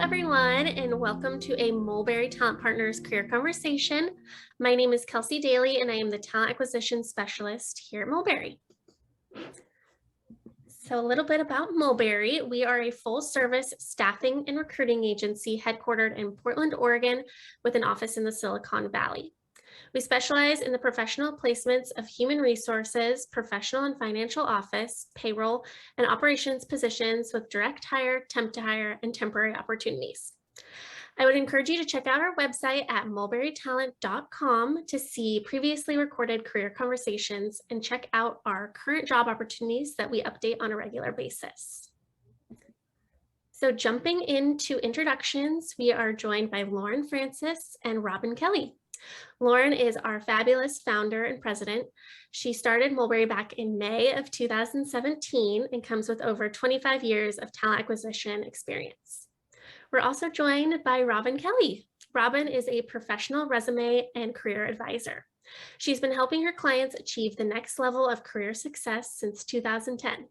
everyone, and welcome to a Mulberry Talent Partners Career Conversation. My name is Kelsey Daly, and I am the Talent Acquisition Specialist here at Mulberry. So a little bit about Mulberry. We are a full-service staffing and recruiting agency headquartered in Portland, Oregon, with an office in the Silicon Valley. We specialize in the professional placements of human resources, professional and financial office, payroll, and operations positions with direct hire, temp to hire, and temporary opportunities. I would encourage you to check out our website at mulberrytalent.com to see previously recorded career conversations and check out our current job opportunities that we update on a regular basis. So jumping into introductions, we are joined by Lauren Francis and Robin Kelly. Lauren is our fabulous founder and president. She started Mulberry back in May of 2017 and comes with over 25 years of talent acquisition experience. We're also joined by Robin Kelly. Robin is a professional resume and career advisor. She's been helping her clients achieve the next level of career success since 2010.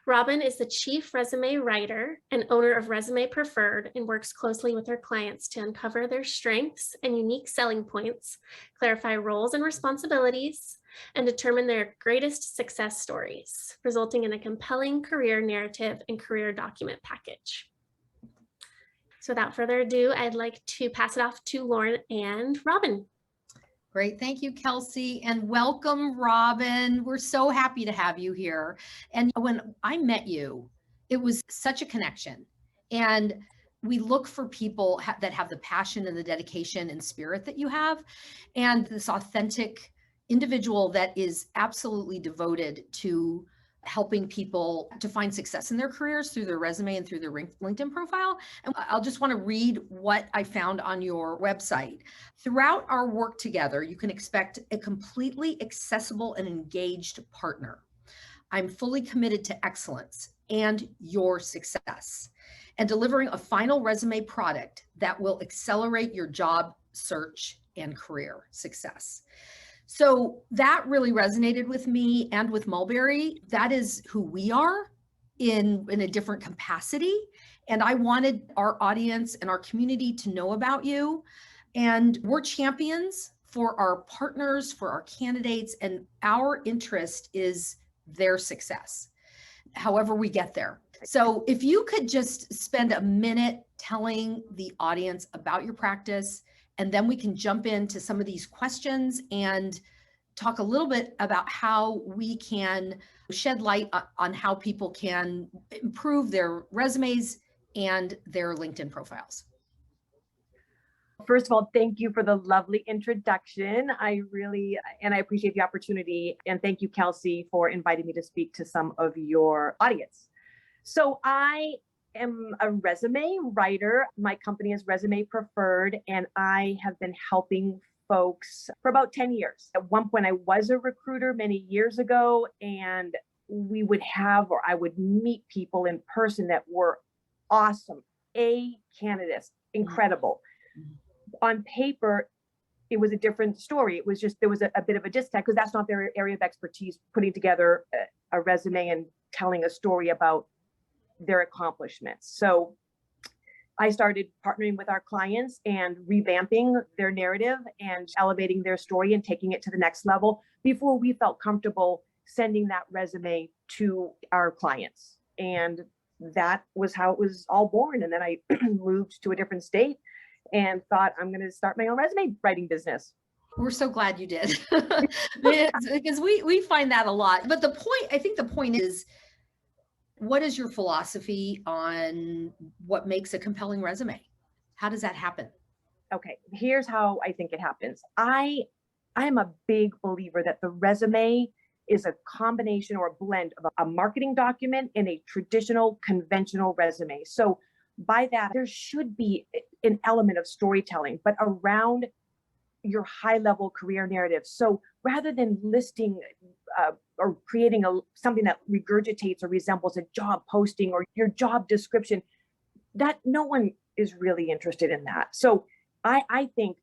Robin is the chief resume writer and owner of Resume Preferred and works closely with her clients to uncover their strengths and unique selling points, clarify roles and responsibilities, and determine their greatest success stories, resulting in a compelling career narrative and career document package. So without further ado, I'd like to pass it off to Lauren and Robin. Great. Thank you, Kelsey, and welcome, Robin. We're so happy to have you here. And when I met you, it was such a connection. And we look for people that have the passion and the dedication and spirit that you have, and this authentic individual that is absolutely devoted to helping people to find success in their careers through their resume and through their LinkedIn profile. And I'll just want to read what I found on your website. Throughout our work together, you can expect a completely accessible and engaged partner. I'm fully committed to excellence and your success and delivering a final resume product that will accelerate your job search and career success. So that really resonated with me and with Mulberry. That is who we are in a different capacity. And I wanted our audience and our community to know about you. And we're champions for our partners, for our candidates, and our interest is their success, however we get there. So if you could just spend a minute telling the audience about your practice, and then we can jump into some of these questions and talk a little bit about how we can shed light on how people can improve their resumes and their LinkedIn profiles. First of all, thank you for the lovely introduction. I appreciate the opportunity. And thank you, Kelsey, for inviting me to speak to some of your audience. So I am a resume writer. My company is Resume Preferred, and I have been helping folks for about 10 years. At one point, I was a recruiter many years ago, and I would meet people in person that were awesome, A candidates, incredible. On paper, it was a different story. It was just, there was a bit of a disconnect because that's not their area of expertise, putting together a resume and telling a story about their accomplishments. So I started partnering with our clients and revamping their narrative and elevating their story and taking it to the next level before we felt comfortable sending that resume to our clients. And that was how it was all born. And then I moved to a different state and thought, I'm going to start my own resume writing business. We're so glad you did because we find that a lot. But I think the point is, what is your philosophy on what makes a compelling resume? How does that happen? Okay, here's how I think it happens. I am a big believer that the resume is a combination or a blend of a marketing document and a traditional conventional resume. So by that, there should be an element of storytelling, but around your high-level career narrative. So rather than listing or creating something that regurgitates or resembles a job posting or your job description, that no one is really interested in that. So I think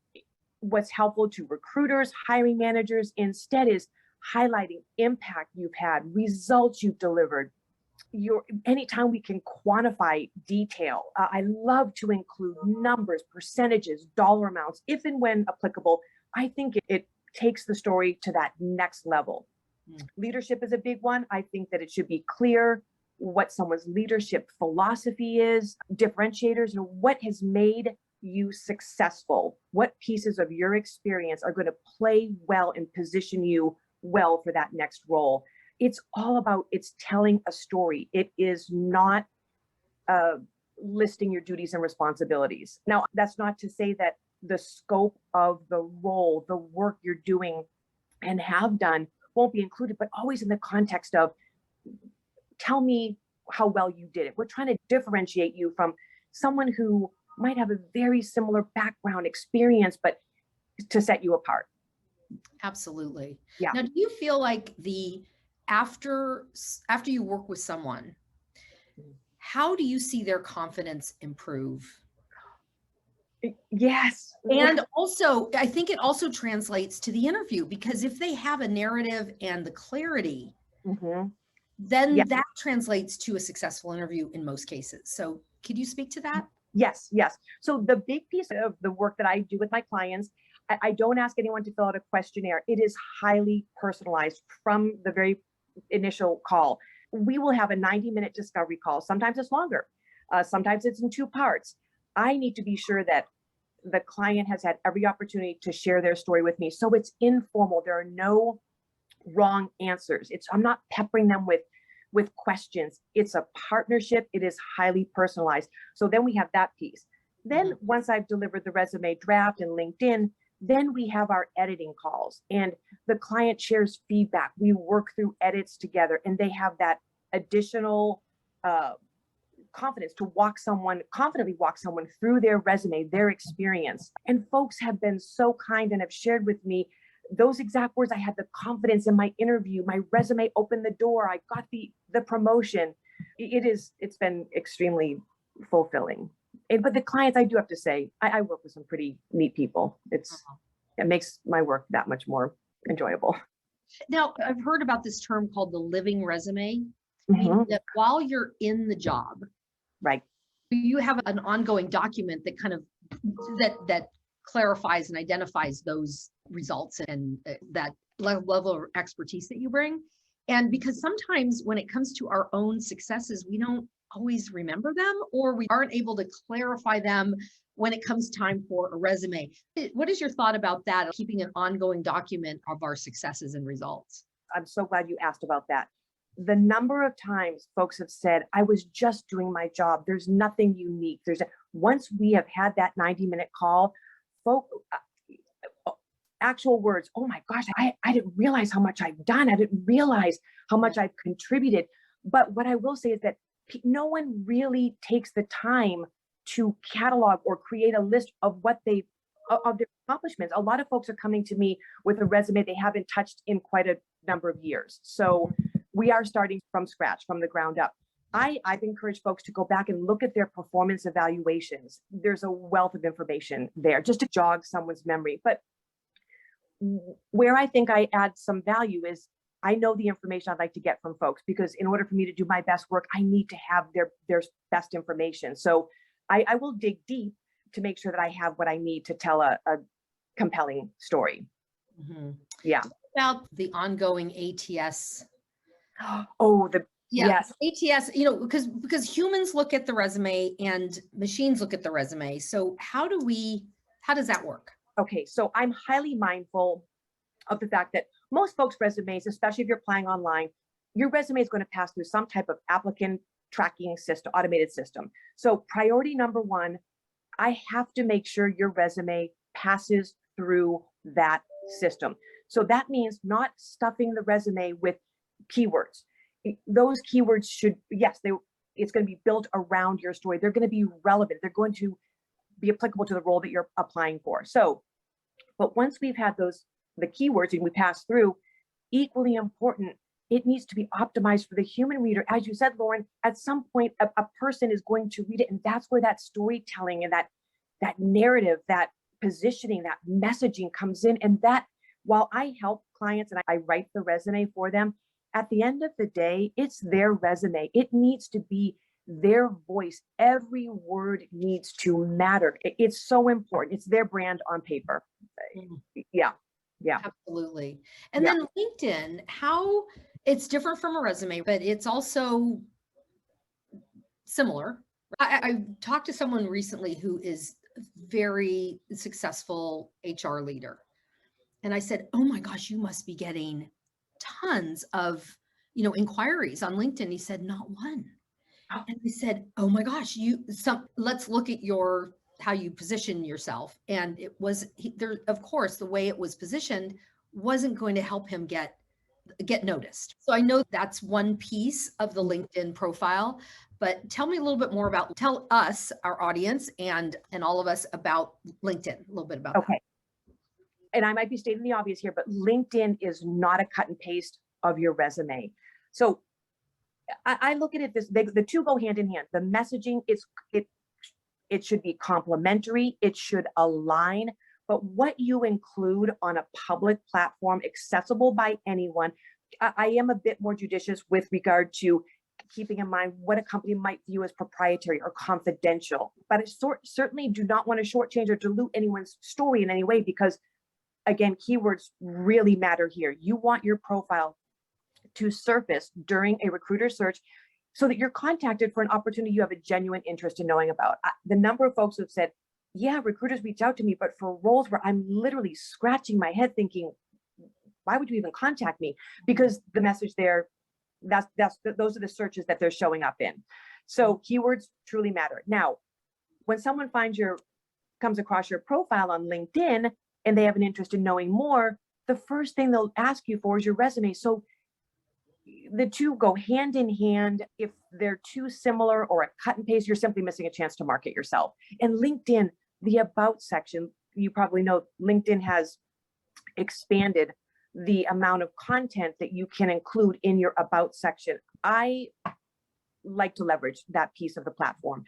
what's helpful to recruiters, hiring managers instead is highlighting impact you've had, results you've delivered, anytime we can quantify detail, I love to include numbers, percentages, dollar amounts, if and when applicable. I think it takes the story to that next level. Leadership is a big one. I think that it should be clear what someone's leadership philosophy is, differentiators, and what has made you successful. What pieces of your experience are going to play well and position you well for that next role. It's all about, it's telling a story. It is not listing your duties and responsibilities. Now, that's not to say that the scope of the role, the work you're doing and have done won't be included, but always in the context of, tell me how well you did it. We're trying to differentiate you from someone who might have a very similar background experience, but to set you apart. Absolutely. Yeah. Now, do you feel like after you work with someone, how do you see their confidence improve? Yes. And also, I think it also translates to the interview, because if they have a narrative and the clarity, then that translates to a successful interview in most cases. So could you speak to that? Yes. So the big piece of the work that I do with my clients, I don't ask anyone to fill out a questionnaire. It is highly personalized from the very initial call. We will have a 90-minute discovery call. Sometimes it's longer. Sometimes it's in 2 parts. I need to be sure that the client has had every opportunity to share their story with me. So it's informal. There are no wrong answers. I'm not peppering them with questions. It's a partnership. It is highly personalized. So then we have that piece. Then once I've delivered the resume draft and LinkedIn, then we have our editing calls and the client shares feedback. We work through edits together and they have that additional confidence to confidently walk someone through their resume, their experience. And folks have been so kind and have shared with me those exact words. I had the confidence in my interview, my resume opened the door, I got the promotion. It's been extremely fulfilling. But the clients, I do have to say, I work with some pretty neat people. It makes my work that much more enjoyable. Now, I've heard about this term called the living resume, meaning that while you're in the job, right, you have an ongoing document that kind of that clarifies and identifies those results and that level of expertise that you bring. And because sometimes when it comes to our own successes, we don't always remember them, or we aren't able to clarify them when it comes time for a resume. What is your thought about that, keeping an ongoing document of our successes and results? I'm so glad you asked about that. The number of times folks have said, I was just doing my job. There's nothing unique. Once we have had that 90-minute call, actual words, oh my gosh, I didn't realize how much I've done. I didn't realize how much I've contributed. But what I will say is that no one really takes the time to catalog or create a list of of their accomplishments. A lot of folks are coming to me with a resume they haven't touched in quite a number of years. So we are starting from scratch, from the ground up. I've encouraged folks to go back and look at their performance evaluations. There's a wealth of information there just to jog someone's memory. But where I think I add some value is I know the information I'd like to get from folks, because in order for me to do my best work, I need to have their best information. So I will dig deep to make sure that I have what I need to tell a compelling story. Yeah. About the ongoing ATS. Oh, yes. ATS, because humans look at the resume and machines look at the resume. So how does that work? Okay, so I'm highly mindful of the fact that most folks' resumes, especially if you're applying online, your resume is going to pass through some type of applicant tracking system, automated system. So priority number 1, I have to make sure your resume passes through that system. So that means not stuffing the resume with keywords. Those keywords should, it's going to be built around your story. They're going to be relevant. They're going to be applicable to the role that you're applying for. So, but once we've had the keywords and we pass through, equally important, it needs to be optimized for the human reader. As you said, Lauren, at some point, a person is going to read it. And that's where that storytelling and that narrative, that positioning, that messaging comes in. And that, while I help clients and I write the resume for them, at the end of the day, it's their resume. It needs to be their voice. Every word needs to matter. It's so important. It's their brand on paper. Yeah. Yeah. Absolutely. And Yeah. then LinkedIn, how it's different from a resume, but it's also similar. I talked to someone recently who is a very successful HR leader. And I said, "Oh my gosh, you must be getting tons of, inquiries on LinkedIn." He said, "Not one." Oh. And I said, "Oh my gosh, let's look at how you position yourself." And it was there, of course, the way it was positioned wasn't going to help him get noticed. So I know that's one piece of the LinkedIn profile, but tell me a little bit more tell us, our audience, and all of us about LinkedIn, a little bit about that. Okay. And I might be stating the obvious here, but LinkedIn is not a cut and paste of your resume. So I look at it the two go hand in hand. The messaging it should be complementary. It should align. But what you include on a public platform accessible by anyone, I am a bit more judicious with regard to keeping in mind what a company might view as proprietary or confidential. But I certainly do not want to shortchange or dilute anyone's story in any way, because again, keywords really matter here. You want your profile to surface during a recruiter search so that you're contacted for an opportunity you have a genuine interest in knowing about. The number of folks who have said, yeah, recruiters reach out to me, but for roles where I'm literally scratching my head thinking, why would you even contact me? Because the message there, those are the searches that they're showing up in. So keywords truly matter. Now, when someone comes across your profile on LinkedIn and they have an interest in knowing more, the first thing they'll ask you for is your resume. So the two go hand in hand. If they're too similar or a cut and paste, you're simply missing a chance to market yourself. And LinkedIn, the about section, you probably know LinkedIn has expanded the amount of content that you can include in your about section. I like to leverage that piece of the platform,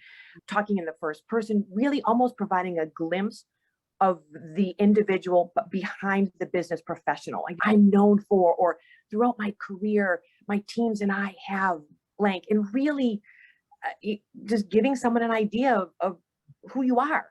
talking in the first person, really almost providing a glimpse of the individual but behind the business professional. Like I'm known for, or throughout my career, my teams and I have blank, and really just giving someone an idea of who you are.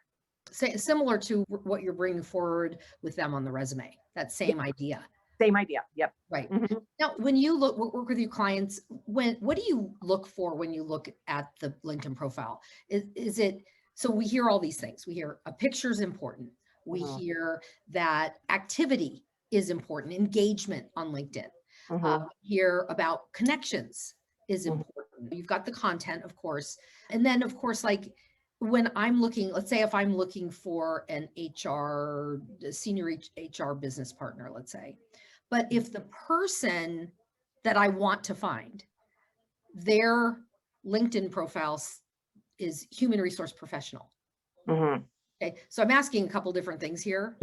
Similar to what you're bringing forward with them on the resume, that same idea. Same idea. Yep. Right. Mm-hmm. Now, when you work with your clients, what do you look for when you look at the LinkedIn profile? Is it, so we hear all these things. We hear a picture is important. We hear that activity is important, engagement on LinkedIn. Hear about connections is important. You've got the content, of course. And then, of course, like when I'm looking, let's say if I'm looking for an senior HR business partner, let's say, but if the person that I want to find, their LinkedIn profile is human resource professional. Okay, so I'm asking a couple different things here.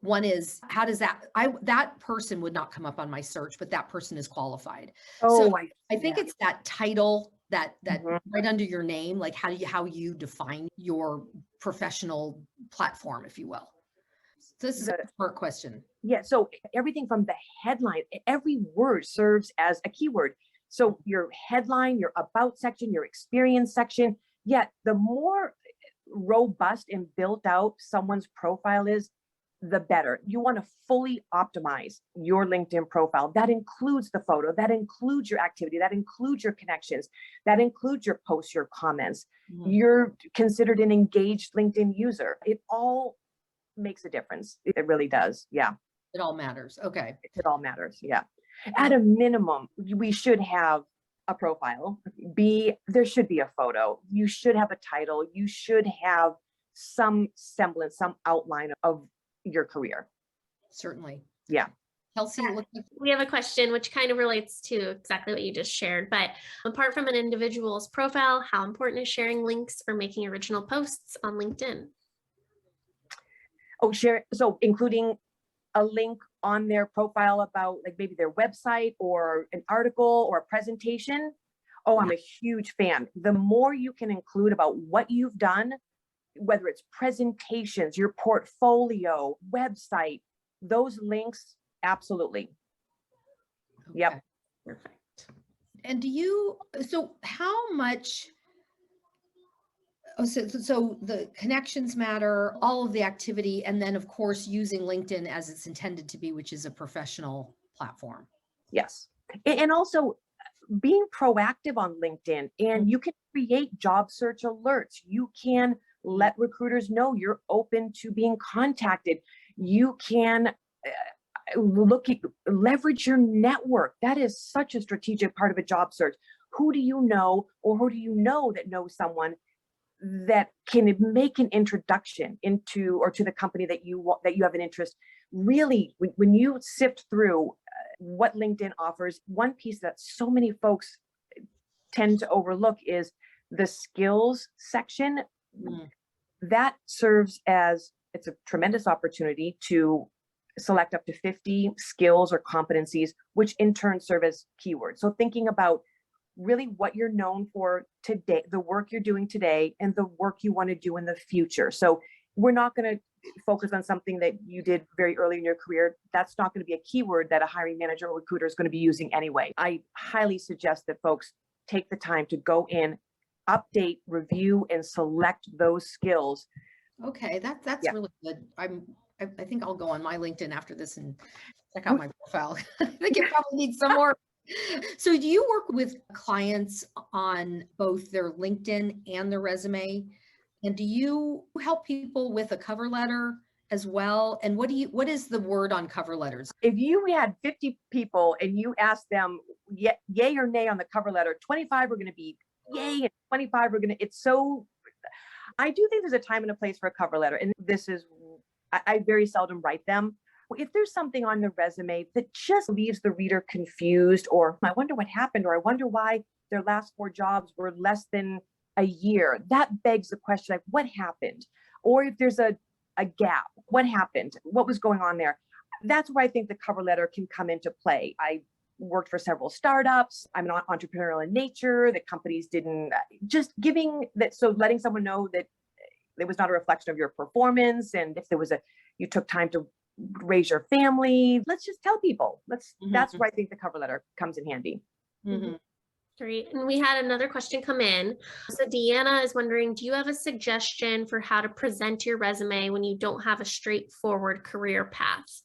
One is, how does that person would not come up on my search, but that person is qualified. So I think it's that title that right under your name, like how you define your professional platform, if you will. So this is a smart question. Yeah. So everything from the headline, every word serves as a keyword. So your headline, your about section, your experience section. Yet the more robust and built out someone's profile is, the better. You want to fully optimize your LinkedIn profile. That includes the photo, that includes your activity, that includes your connections, that includes your posts, your comments. You're considered an engaged LinkedIn user. It all makes a difference. It really does. Yeah. It all matters. Okay. It all matters. Yeah. At a minimum, we should have a profile. There should be a photo. You should have a title. You should have some semblance, some outline of your career. Certainly. Yeah. Kelsey, we have a question which kind of relates to exactly what you just shared, but apart from an individual's profile, how important is sharing links or making original posts on LinkedIn? Oh, share. So including a link on their profile about like maybe their website or an article or a presentation. Oh, I'm a huge fan. The more you can include about what you've done, whether it's presentations, your portfolio, website, those links, absolutely. Okay. Yep. Perfect. And so how much, so the connections matter, all of the activity, and then of course using LinkedIn as it's intended to be, which is a professional platform. Yes. And also being proactive on LinkedIn, and you can create job search alerts. You can let recruiters know you're open to being contacted. You can leverage your network. That is such a strategic part of a job search. Who do you know, or who do you know that knows someone that can make an introduction into or to the company that you have an interest? Really, when you sift through what LinkedIn offers, one piece that so many folks tend to overlook is the skills section. That serves as, it's a tremendous opportunity to select up to 50 skills or competencies, which in turn serve as keywords. So thinking about really what you're known for today, the work you're doing today, and the work you want to do in the future. So we're not going to focus on something that you did very early in your career. That's not going to be a keyword that a hiring manager or recruiter is going to be using anyway. I highly suggest that folks take the time to go in, update, review, and select those skills. Okay, that's really good. I think I'll go on my LinkedIn after this and check out my profile. I think it probably needs some more. So do you work with clients on both their LinkedIn and their resume? And do you help people with a cover letter as well? And what is the word on cover letters? If you had 50 people and you asked them yay or nay on the cover letter, 25 are going to be yay and 25 are going to, I do think there's a time and a place for a cover letter. And I very seldom write them. If there's something on the resume that just leaves the reader confused, or I wonder what happened, or I wonder why their last 4 jobs were less than a year, that begs the question, like, what happened? Or if there's a gap, what happened? What was going on there? That's where I think the cover letter can come into play. I worked for several startups. I'm an entrepreneurial in nature. The companies didn't, just giving that. So letting someone know that it was not a reflection of your performance. And if you took time to raise your family, let's just tell people. That's where I think the cover letter comes in handy. Great. And we had another question come in. So Deanna is wondering, do you have a suggestion for how to present your resume when you don't have a straightforward career path?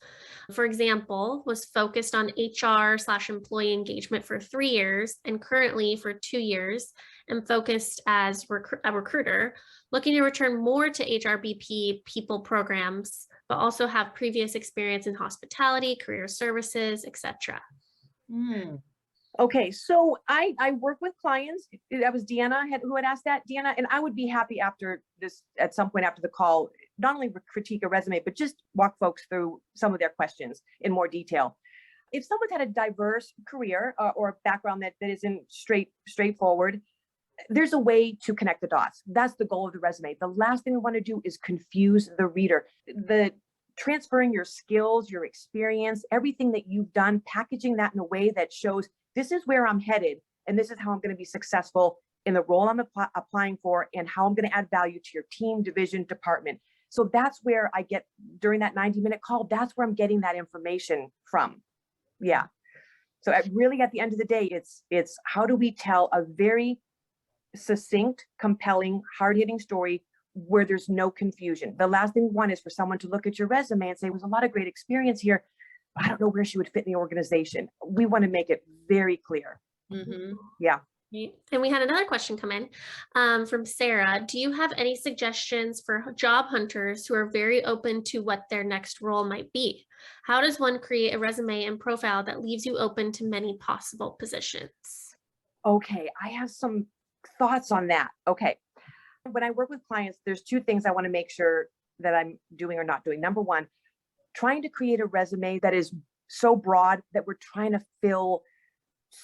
For example, was focused on HR/employee engagement for 3 years and currently for 2 years, and focused as a recruiter, looking to return more to HRBP people programs, but also have previous experience in hospitality, career services, etc. Okay, so I work with clients. That was Deanna who had asked that, Deanna, and I would be happy after this, at some point after the call, not only critique a resume, but just walk folks through some of their questions in more detail. If someone's had a diverse career or background that isn't straightforward, there's a way to connect the dots. That's the goal of the resume. The last thing we want to do is confuse the reader. Transferring your skills, your experience, everything that you've done, packaging that in a way that shows this is where I'm headed, and this is how I'm going to be successful in the role I'm applying for, and how I'm going to add value to your team, division, department. So that's where I get, during that 90-minute call, that's where I'm getting that information from. Yeah. So really at the end of the day, it's how do we tell a very succinct, compelling, hard-hitting story where there's no confusion. The last thing we want is for someone to look at your resume and say, there's a lot of great experience here, but I don't know where she would fit in the organization. We want to make it very clear. Yeah. And we had another question come in from Sarah. Do you have any suggestions for job hunters who are very open to what their next role might be? How does one create a resume and profile that leaves you open to many possible positions? Okay, I have some thoughts on that. Okay. When I work with clients, there's 2 things I want to make sure that I'm doing or not doing. Number one, trying to create a resume that is so broad that we're trying to fill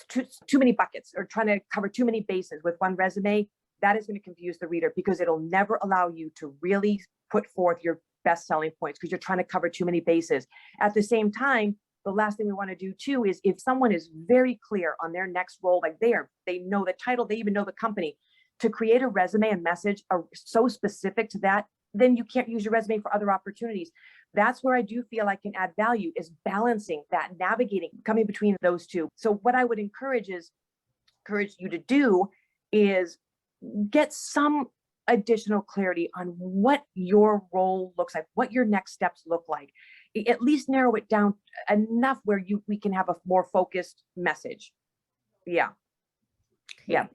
too many buckets or trying to cover too many bases with one resume. That is going to confuse the reader because it'll never allow you to really put forth your best selling points because you're trying to cover too many bases. At the same time, the last thing we want to do too is if someone is very clear on their next role, like they know the title, they even know the company, to create a resume and message so specific to that then you can't use your resume for other opportunities. That's where I do feel I can add value, is balancing that, navigating, coming between those two. So what I would encourage you to do is get some additional clarity on what your role looks like, what your next steps look like. At least narrow it down enough where we can have a more focused message. Yeah. Yeah.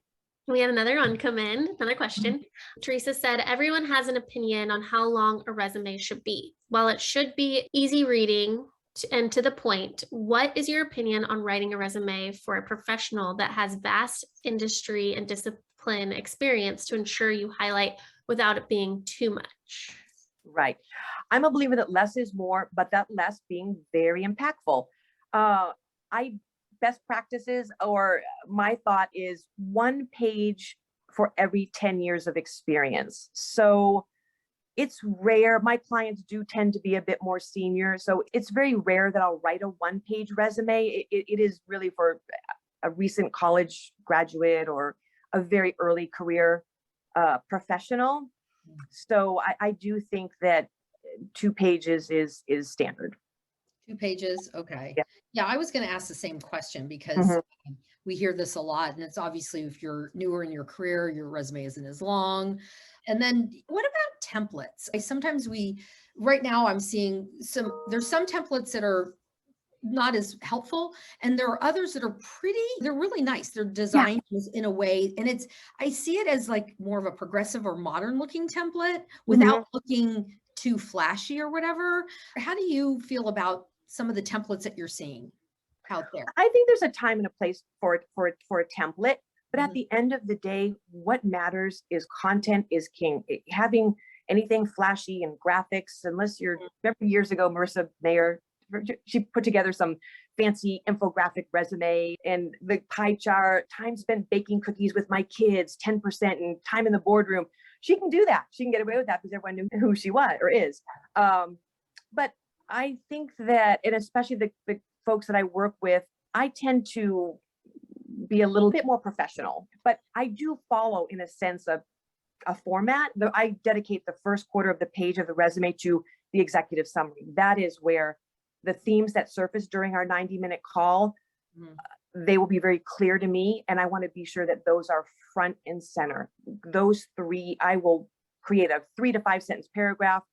We had another one come in, another question. Teresa said, everyone has an opinion on how long a resume should be. While it should be easy reading and to the point, what is your opinion on writing a resume for a professional that has vast industry and discipline experience to ensure you highlight without it being too much? Right. I'm a believer that less is more, but that less being very impactful. Best practices, or my thought is 1 page for every 10 years of experience. So it's rare. My clients do tend to be a bit more senior. So it's very rare that I'll write a 1-page resume. It is really for a recent college graduate or a very early career professional. So I do think that 2 pages is standard. 2 pages. Okay. Yeah. Yeah. I was going to ask the same question because Mhm. we hear this a lot, and it's obviously if you're newer in your career, your resume isn't as long. And then what about templates? Right now I'm seeing there's some templates that are not as helpful, and there are others that are they're really nice. They're designed in a way, and I see it as like more of a progressive or modern looking template without looking too flashy or whatever. How do you feel about some of the templates that you're seeing out there? I think there's a time and a place for a template, but at the end of the day, what matters is content is king. Having anything flashy and graphics, unless remember years ago, Marissa Mayer, she put together some fancy infographic resume and the pie chart, time spent baking cookies with my kids, 10%, and time in the boardroom. She can do that. She can get away with that because everyone knew who she was or is. But I think that, and especially the folks that I work with, I tend to be a little bit more professional, but I do follow, in a sense, of a format. I dedicate the first quarter of the page of the resume to the executive summary. That is where the themes that surface during our 90-minute call, they will be very clear to me. And I want to be sure that those are front and center. Those 3, I will create a 3 to 5 sentence paragraph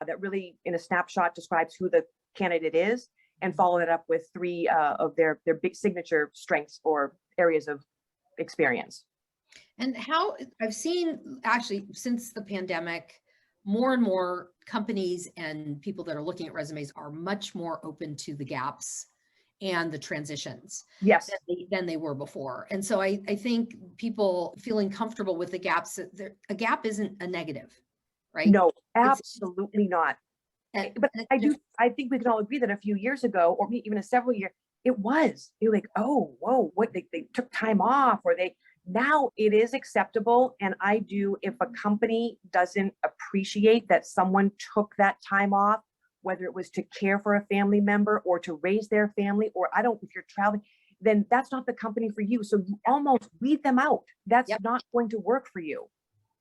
that really, in a snapshot, describes who the candidate is, and follow it up with 3 of their big signature strengths or areas of experience. And how I've seen actually since the pandemic, more and more companies and people that are looking at resumes are much more open to the gaps and the transitions Yes. than they were before. And so I think people feeling comfortable with the gaps, a gap isn't a negative, right? No, absolutely not. But I think we can all agree that a few years ago, or even several years, you're like, oh, whoa, what they took time off, or now it is acceptable. And if a company doesn't appreciate that someone took that time off, whether it was to care for a family member or to raise their family, or if you're traveling, then that's not the company for you. So you almost weed them out. That's not going to work for you.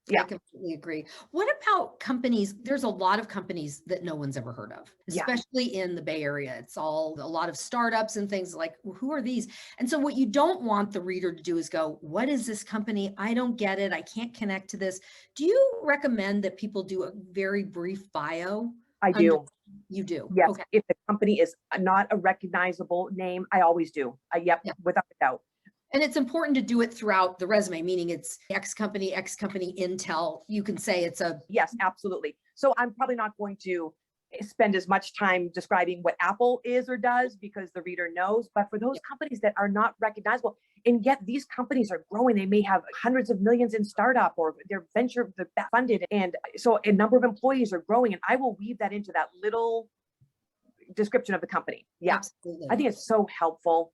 Yeah. I completely agree. What about companies? There's a lot of companies that no one's ever heard of, especially in the Bay Area. It's a lot of startups and things like, who are these? And so what you don't want the reader to do is go, what is this company? I don't get it. I can't connect to this. Do you recommend that people do a very brief bio? I do. You do? Yes. Okay. If the company is not a recognizable name, I always do. Without a doubt. And it's important to do it throughout the resume, meaning it's X company, Intel. You can say it's Yes, absolutely. So I'm probably not going to spend as much time describing what Apple is or does, because the reader knows. But for those companies that are not recognizable, and yet these companies are growing, they may have hundreds of millions in startup, or they're venture funded. And so a number of employees are growing, and I will weave that into that little description of the company. Yeah. Absolutely. I think it's so helpful.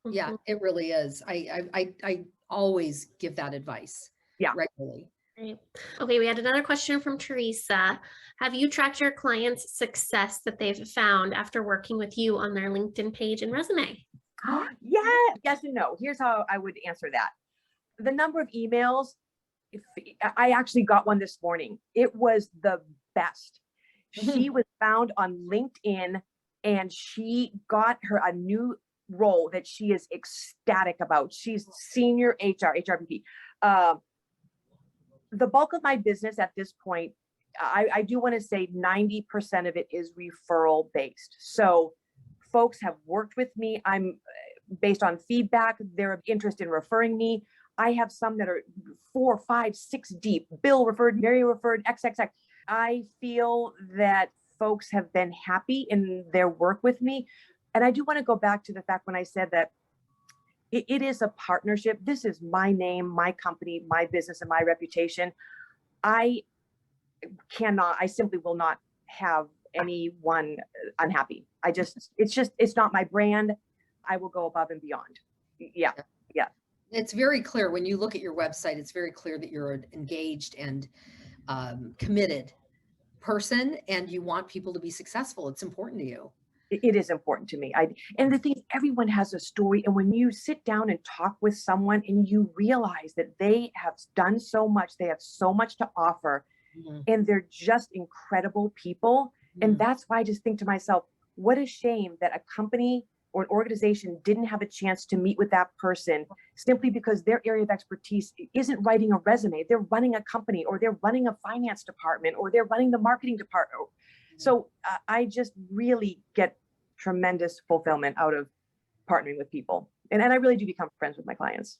Yeah, it really is. I always give that advice. Yeah. Regularly. Right. Okay, we had another question from Teresa. Have you tracked your clients' success that they've found after working with you on their LinkedIn page and resume? Yeah, yes and no. Here's how I would answer that. The number of emails, I actually got one this morning. It was the best. She was found on LinkedIn and she got her a new role that she is ecstatic about. She's senior HRBP. The bulk of my business at this point, I do want to say 90% of it is referral based. So folks have worked with me. I'm based on feedback, their interest in referring me. I have some that are 4, 5, 6 deep. Bill referred, Mary referred, XXX. I feel that folks have been happy in their work with me. And I do want to go back to the fact when I said that it is a partnership. This is my name, my company, my business, and my reputation. I simply will not have anyone unhappy. It's not my brand. I will go above and beyond. Yeah. It's very clear when you look at your website, it's very clear that you're an engaged and committed person and you want people to be successful. It's important to you. It is important to me. And the thing is, everyone has a story. And when you sit down and talk with someone and you realize that they have done so much, they have so much to offer, and they're just incredible people. And that's why I just think to myself, what a shame that a company or an organization didn't have a chance to meet with that person simply because their area of expertise isn't writing a resume. They're running a company, or they're running a finance department, or they're running the marketing department. So I just really get tremendous fulfillment out of partnering with people. And I really do become friends with my clients.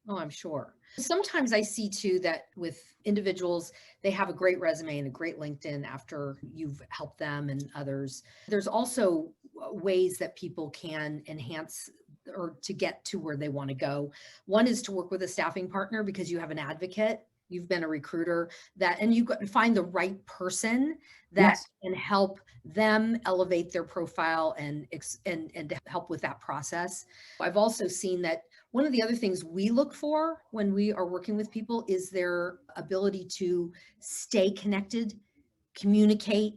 Oh, I'm sure. Sometimes I see too that with individuals, they have a great resume and a great LinkedIn after you've helped them and others. There's also ways that people can enhance or to get to where they want to go. One is to work with a staffing partner because you have an advocate. You've been a recruiter and you find the right person that can help them elevate their profile and to help with that process. I've also seen that one of the other things we look for when we are working with people is their ability to stay connected, communicate,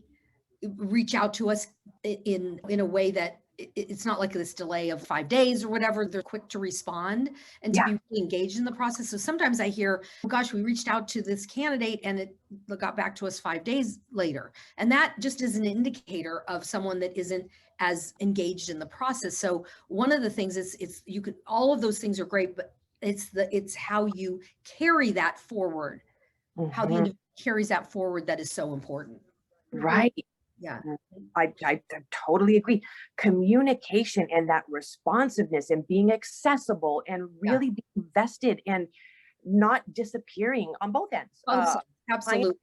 reach out to us in a way that it's not like this delay of 5 days or whatever. They're quick to respond and to be really engaged in the process. So sometimes I hear, oh gosh, we reached out to this candidate and it got back to us 5 days later. And that just is an indicator of someone that isn't as engaged in the process. So one of the things is all of those things are great, but it's how you carry that forward, how the individual carries that forward that is so important. Right. Yeah. I totally agree. Communication and that responsiveness and being accessible and really being invested and not disappearing on both ends. Absolutely.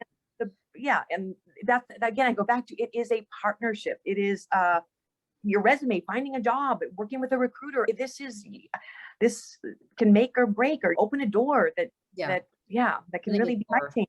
And that again, I go back to, it is a partnership. It is your resume, finding a job, working with a recruiter. This can make or break or open a door that can really be life-changing.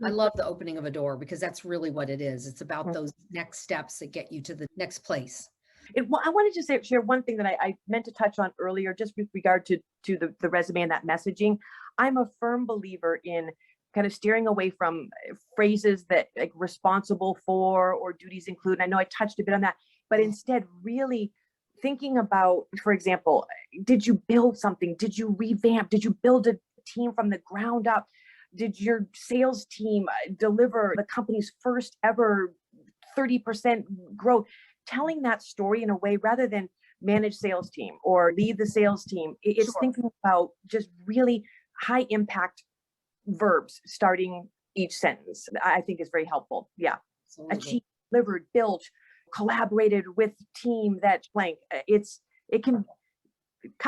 I love the opening of a door because that's really what it is. It's about those next steps that get you to the next place. Well, I wanted to share one thing that I meant to touch on earlier, just with regard to the resume and that messaging. I'm a firm believer in kind of steering away from phrases that like responsible for or duties include. And I know I touched a bit on that, but instead really thinking about, for example, did you build something? Did you revamp? Did you build a team from the ground up? Did your sales team deliver the company's first ever 30% growth? Telling that story in a way rather than manage sales team or lead the sales team. It's thinking about just really high impact verbs starting each sentence. I think is very helpful. Yeah. Achieved, delivered, built, collaborated with team that blank. It can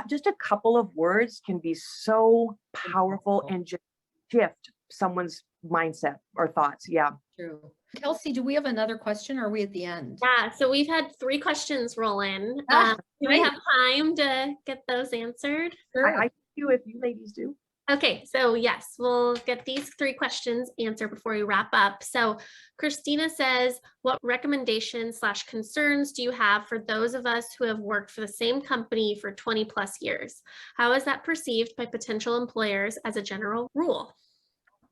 just a couple of words can be so powerful and just shift someone's mindset or thoughts. Yeah. True. Kelsey, do we have another question or are we at the end? Yeah, so we've had 3 questions roll in. Do we have time to get those answered? Sure. I do if you ladies do. Okay, so yes, we'll get these 3 questions answered before we wrap up. So Christina says, what recommendations/concerns do you have for those of us who have worked for the same company for 20 plus years? How is that perceived by potential employers as a general rule?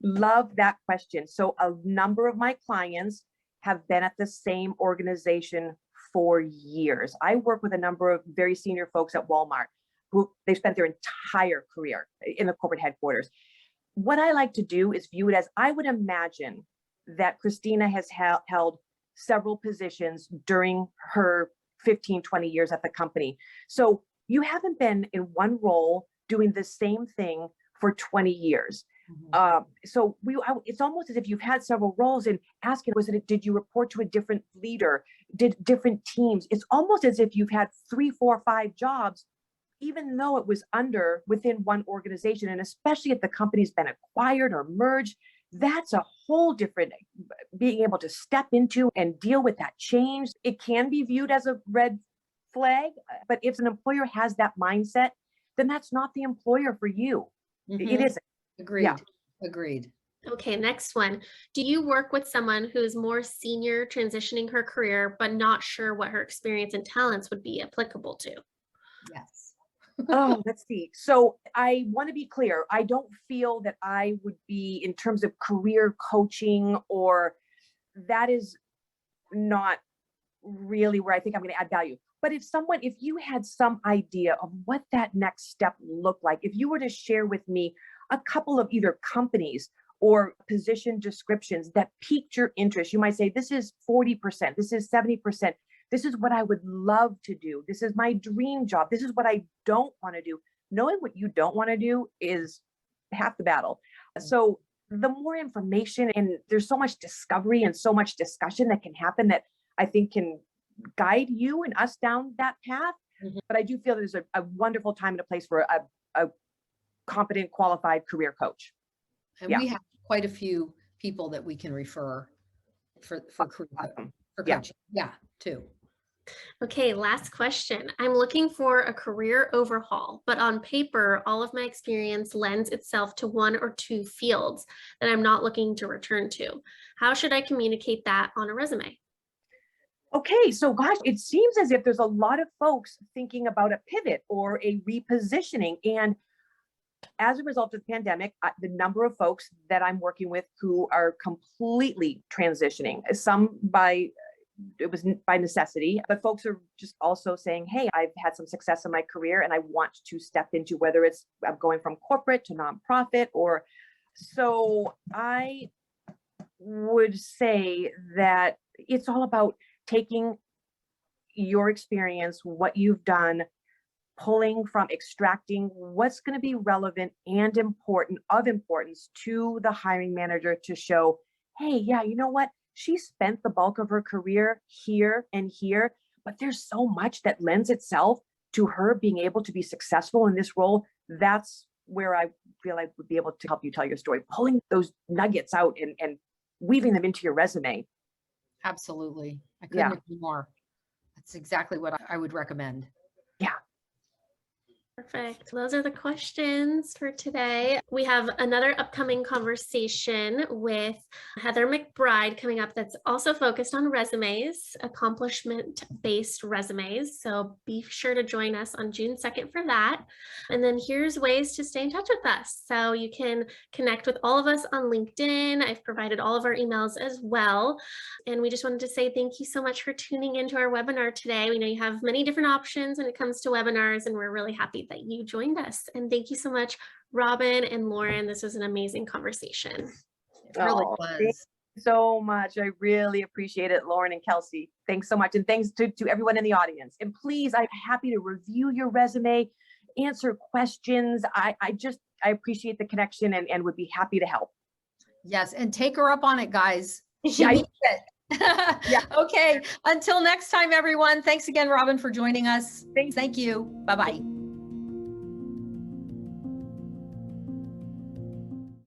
Love that question. So a number of my clients have been at the same organization for years. I work with a number of very senior folks at Walmart who they've spent their entire career in the corporate headquarters. What I like to do is view it as, I would imagine that Christina has held several positions during her 15, 20 years at the company. So you haven't been in one role doing the same thing for 20 years. So it's almost as if you've had several roles, and asking, did you report to a different leader? Did different teams? It's almost as if you've had 3, 4, 5 jobs, even though it was within one organization. And especially if the company's been acquired or merged, that's a whole different being able to step into and deal with that change. It can be viewed as a red flag, but if an employer has that mindset, then that's not the employer for you. It isn't. Agreed. Yeah. Agreed. Okay, next one. Do you work with someone who's more senior, transitioning her career, but not sure what her experience and talents would be applicable to? Yes. Oh, let's see. So I want to be clear. I don't feel that I would be, in terms of career coaching, or that is not really where I think I'm going to add value. But if you had some idea of what that next step looked like, if you were to share with me a couple of either companies or position descriptions that piqued your interest, you might say, this is 40%, this is 70%. This is what I would love to do. This is my dream job. This is what I don't want to do. Knowing what you don't want to do is half the battle. So the more information, and there's so much discovery and so much discussion that can happen, that I think can guide you and us down that path. But I do feel there's a wonderful time and a place for a competent, qualified career coach. And we have quite a few people that we can refer for career for coaching. Yeah, too. Okay, last question. I'm looking for a career overhaul, but on paper, all of my experience lends itself to 1 or 2 fields that I'm not looking to return to. How should I communicate that on a resume? Okay, so gosh, it seems as if there's a lot of folks thinking about a pivot or a repositioning. And as a result of the pandemic, the number of folks that I'm working with who are completely transitioning, it was by necessity, but folks are just also saying, hey, I've had some success in my career and I want to step into, whether it's I'm going from corporate to nonprofit, or so I would say that it's all about taking your experience, what you've done, extracting what's going to be relevant and importance to the hiring manager, to show, hey, yeah, you know what? She spent the bulk of her career here and here, but there's so much that lends itself to her being able to be successful in this role. That's where I feel I would be able to help you tell your story, pulling those nuggets out and weaving them into your resume. Absolutely. I couldn't agree more. That's exactly what I would recommend. Yeah. Perfect. Those are the questions for today. We have another upcoming conversation with Heather McBride coming up that's also focused on resumes, accomplishment-based resumes. So be sure to join us on June 2nd for that. And then here's ways to stay in touch with us. So you can connect with all of us on LinkedIn. I've provided all of our emails as well. And we just wanted to say thank you so much for tuning into our webinar today. We know you have many different options when it comes to webinars, and we're really happy that you joined us. And thank you so much, Robin and Lauren. This was an amazing conversation. It really was. Thank you so much. I really appreciate it, Lauren and Kelsey. Thanks so much. And thanks to everyone in the audience. And please, I'm happy to review your resume, answer questions. I appreciate the connection and would be happy to help. Yes. And take her up on it, guys. She needs it. Yeah. Okay. Until next time, everyone. Thanks again, Robin, for joining us. Thanks. Thank you. Bye-bye.